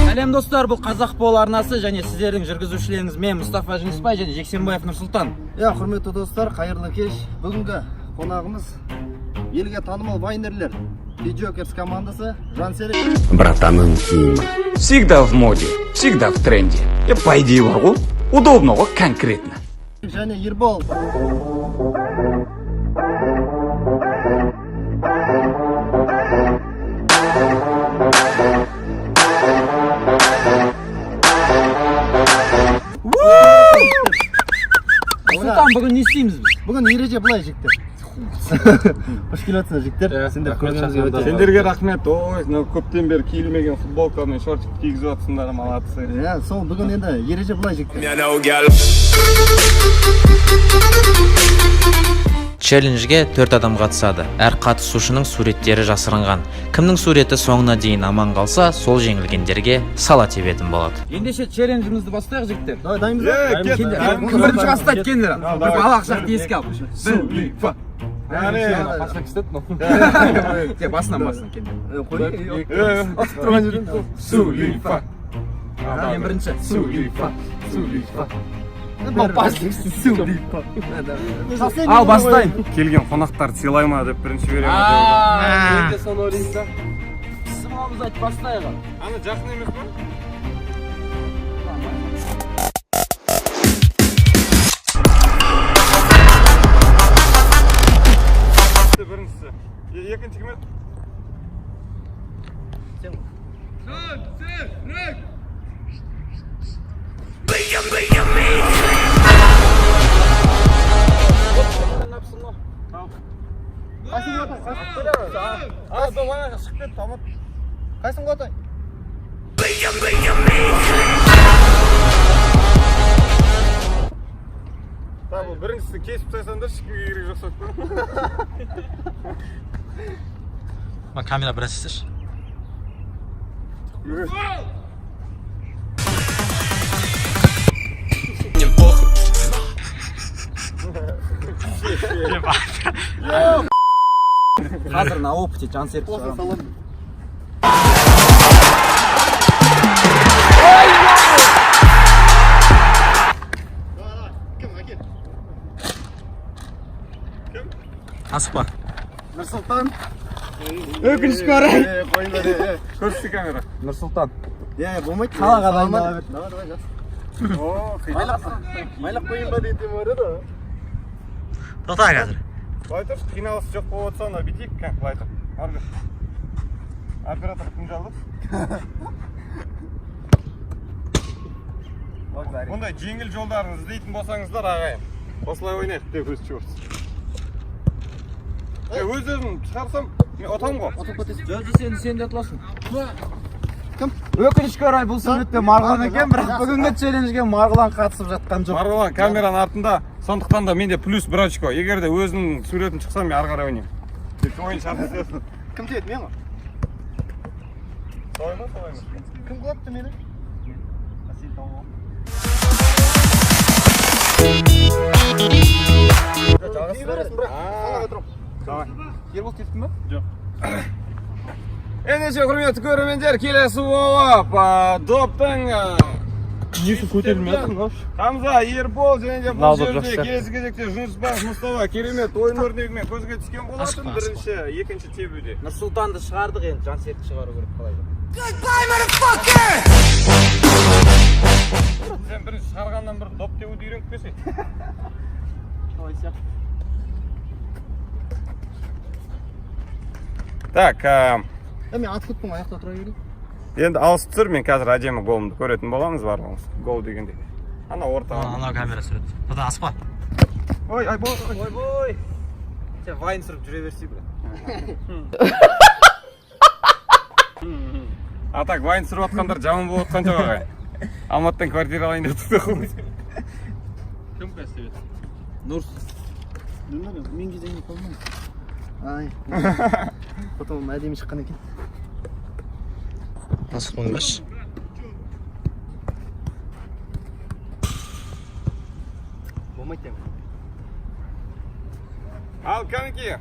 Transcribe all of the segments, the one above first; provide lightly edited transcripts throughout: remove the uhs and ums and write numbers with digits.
Сәлем достар, бұл Қазақ Бол арнасы және сіздердің жүргізушілеріңіз мен Мұстафа Жүнісбай және Жексенбаев Нұрсұлтан. Құрметті достар, қайырлы кеш. Бүгінгі қонағымыз елге танымал вайнерлер Джокерс командасы Жансерік. Братаның киімі всегда в моде, всегда в тренде. По идее бар ғой, удобно ғой конкретно. Және Ербол. Нұрсұлтан, бүгін не істейміз біз? Бүгін ереже былай жіктер. Қош келесіңдер жіктер. Сендерге рахмет. Ой, көптен бері киілмеген футболка мен шортик кигізіп жатсыңдар, молодцы. Сол бүгін енді ереже былай жіктер. Челленджге 4 адам қатысады. Әр қатысушының суреттері жасырынған. Кімнің суреті соңына дейін аман қалса, сол жеңілгендерге сала тебетін болады. Ендеше челленджімізді бастайық жігіттер. Дайынбыз ба? Кім бірінші бастайды кендер? Бір алақшақты еске алып. Сулифа. Басынан кендер. Сулифа. Мен бірінші. Сулифа. Ал бастайын. Келген қонақтар сыйлай ма деп бірінші беремін. Енді соны ойлайсың. Сымауымыз айтып бастайық. Ана жақын емес па? Біріншісі. Екінші кім еді? Қайсың қотай? Бұл біріншісі кесіп тастасаңдар ешкімге керек жоқ сияқты. Камера біраз істеші. Қазір на опыте Жансерік шығарам. Асықпа. Нұрсұлтан. Өкінішке орай. Көрсетті камера. Нұрсұлтан. Болмайды. Қалаға дайындала бер. Давай, жас. Майлақ қойын ба дейтін бар еді. Тоқта қазір. Былай тұр, қиналыс жоқ болып отырса, ана битейік, былай тұр. Арғы. Оператор кім жалды? Бұндай жеңіл жолдарын іздейтін болсаңыздар, ағайын. Осылай ойнайық, деп өз чуырсыз. Өз-өзім шығарсам, мен отам ғой. Жөзі сен де атыласың. Кім? Өкінішке орай бұл суретте Марғұлан екен, бірақ бүгінгі челленджге Марғұлан қатысып жатқан жоқ. Марғұлан камераның артында, сондықтан да менде плюс бір очко. Егер де өзінің суретін шықсам, мен ары қарай ойнаймын. Ойын шарт етесің. Кім теді, мен ғой? Солай ма, солай ма? Кім қылапты мені? Жағасы бересің, бірақ қалаға тұрым. Давай. Ербол кеттің ба? Жоқ. Ендеше құрметті көрермендер, келесі болып доптың Несі көтерілмей жатыр? Хамза, Ербол және де бұл жерде келесі кезекте Жүнісбаев Мұстафа керемет ойын өрнегімен көзге түскен болатын. Бірінші, екінші тебуде. Нұрсұлтанды шығардық енді, Жансерікті шығару керек қалай жоқ. Сен бірінші шығарғаннан бір доп тебуді үйреніп келсей. Қалай сияқты. Так, Мен ат күттім, аяқта тұра берейін. енді алысып тұр, мен қазір әдемі голымды көретін боламыз бар болыңыз. Гол дегенде. Ана орта. Ана камера сурет. Тоқта асықпа. Ой, айбой. Ойбой! Сен вайн сұрып жүре берсей, бля. А так, вайн сүріп атқандар жаман болып отқан жоқ ағай. Алматыдан квартира алайын деп тұқты қылмыз. Кім кәсіп еді? Нұрс. Мен кезеңіне қолмын. Ай. Потом әдемі шыққан екен. Асық ойнбаш. Болмайды. Ал, кәнеке.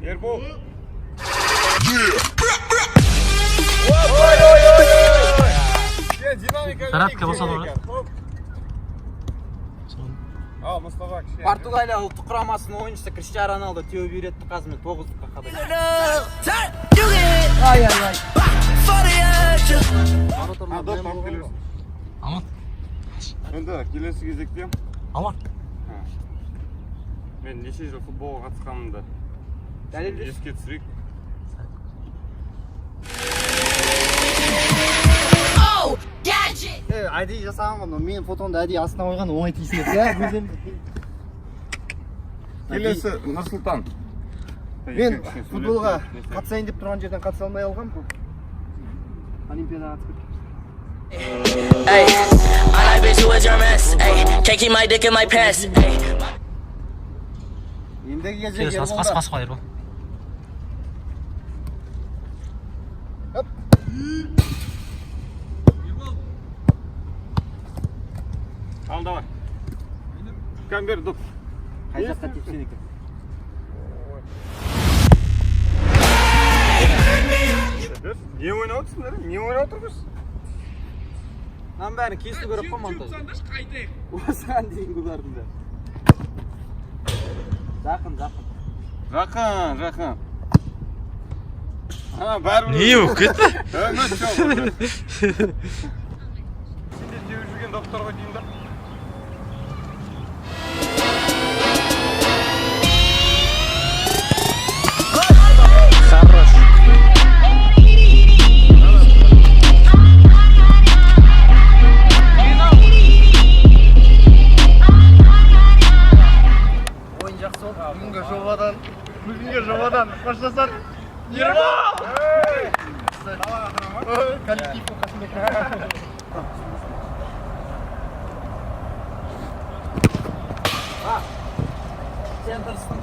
Ербол. Зарядка болса да Ал, Мұстафа кішкене. Португалия ұлттық құрамасының ойыншысы Криштиану Роналдо теуіп үйретті қазір 9-қа қадай. Аман. Енді келесі кезекте. Аман. Мен неше жыл футболға қатысқанымды еске түсірейік. Әдейі жасаған ғой, мен фотоны әдейі астына қойған оңай тиісін еді. Келесі Нұрсұлтан. Мен футболға қатысайын деп тұрған жерден қатыса алмай алғам. Олимпиадаға қатысып Hey, I like bitch you a German. Hey, can't keep my dick in my pants. ендігі кезек Келесі қас қайыр ба. Ал, давай. Камбер, доп. қай жаққа тепсен екен. Не ойнап отырсыңдар? Не ойнап отырмыз? Мынаның бәрін кесу керек қой монтаж. Осыған дейінгі бәрін де. Жақын. Ана, бәрі Не болып кетті? Сендер теуіп жүрген доптарға деймдер. Ойын жақсы болды. Бүгінгі жобадан қоштасар. Коллектив қасымбек. Сен дұрыстың.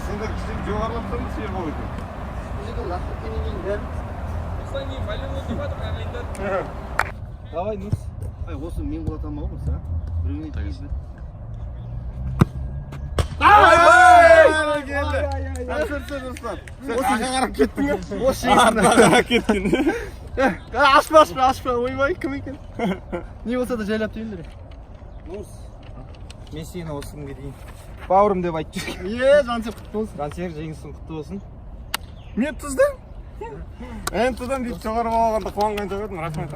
Сендер кішкене жоғарылап тұрмыз, ербол екен. Давай, Нұрс. Осы мен құлата алмау болса, біреуіне тиісі. Ашпа, ойбай, кім екен? Не болса да жайлап дейіндір. Нұрс. Мен сені осы күнге дейін бауырым деп айтып жүрген. Жансер құтты болсын. Жансер, жеңісің құтты болсын. Мен тұздым. Мен тұздым деп жоғарып алғанда қуанған жоқ едім. Рахмет.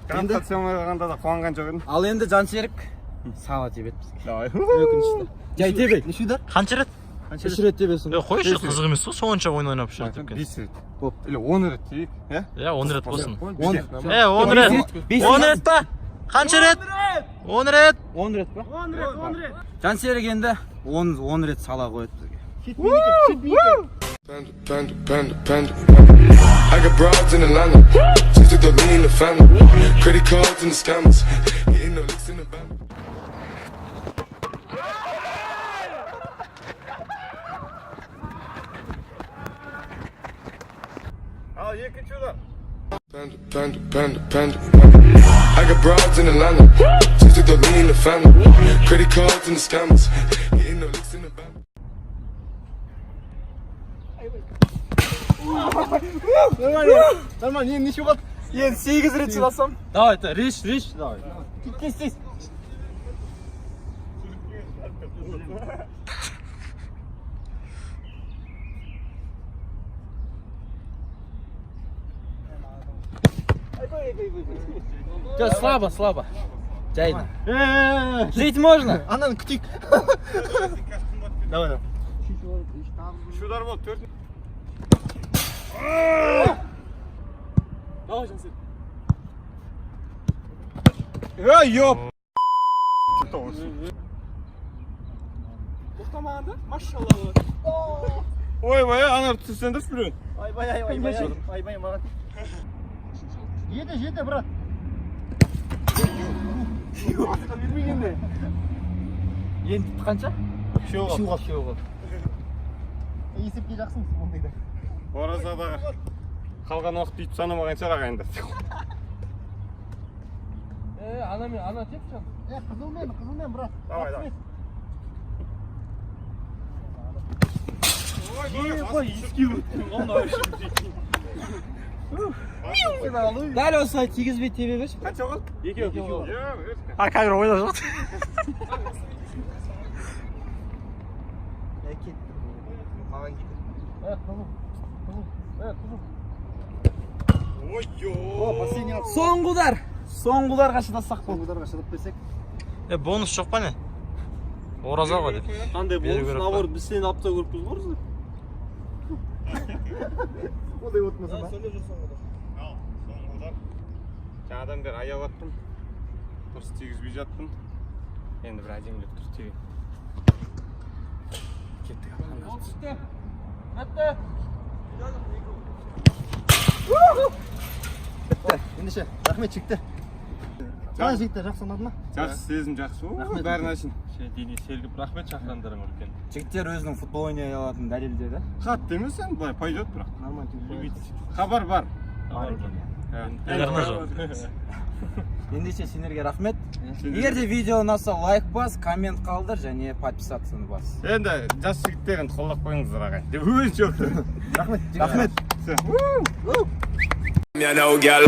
Грантқа түсе алмай қалғанда да қуанған жоқ едім. Ал енді Жансерік сала тебеді бізге. Давай. Өкінішті. Жай тебе. Неше удар? Қанша рет? 3 рет тебесің. Қойшы, қызық емес қой, сонша ойын ойнап жүр деп. 5 рет. Или 10 рет дейік, иә? 10 рет болсын. 10 10 рет. 10 рет па? Қанша рет? 10 рет. 10 рет па? 10 рет. Жансерік енді 10 рет сала қояды бізге. Panda. I got broads in Atlanta. Just took the lean in the family. Credit cards and the scammers. Getting no licks in the band. Ал, екінші удар. Panda. I got broads in Atlanta. Just took the lean in the family. Credit cards and the scammers. Getting no licks in the band. Нормально, енді неше болады? Енді 8 рет сыласам. Давай, реш, давай. Кес. Слабо. Жайна. Жить можно? Ананы күтейік. Давай. 3 удар болды, 4. Давай, Жансер. Ёп! Тоқтамағанда, машалла. Ойбай, ана түсендірші біреуін. Айбай, маған. Жеді, брат. Бермегенде. Енді қанша? Үшеу. Есепке жақсымыз ондайда. Оразадағы қалған уақыт бүйтіп санамаған шығар ағайындар. Ана тепші. Қызылмен, брат. Давай. Дәл осылай тигізбей тебе берші. Қанша болды? 2 А камера ойда жоқ. Соңғыларға шыдасақ болды. Соңғыларға шыдап берсек. Бонус жоқ па не? Ораза ғой деп. Қандай Беру болсын, керек наоборот, біз сені апта көріппіз ғой өзі. Ондай отмаса да. Соңғылар. Жаңадан бері аяп аттым. Дұрыс тигізбей жаттым. Енді бір әдемілік тұр тиген. Ендеше, рахмет шекті. Қалай жігіттер, жақсы ұнады ма? Жақсы, сезім жақсы. Бәрін ашын. Дене сергіп рахмет шақырғандарың үлкен. Жігіттер өзінің футбол ойнай алатын дәлелдеді. Қатты емес енді, былай пойдет бірақ. Нормально. Хабар бар. Телерна жоқ. Ендеше сендерге рахмет. Егер де видео ұнаса лайк бас, коммент қалдыр және подписацияны бас. Енді жас жігіттерін қолдап қойыңыздар ағай. Өз жоқ. Рахмет. Me know, girl.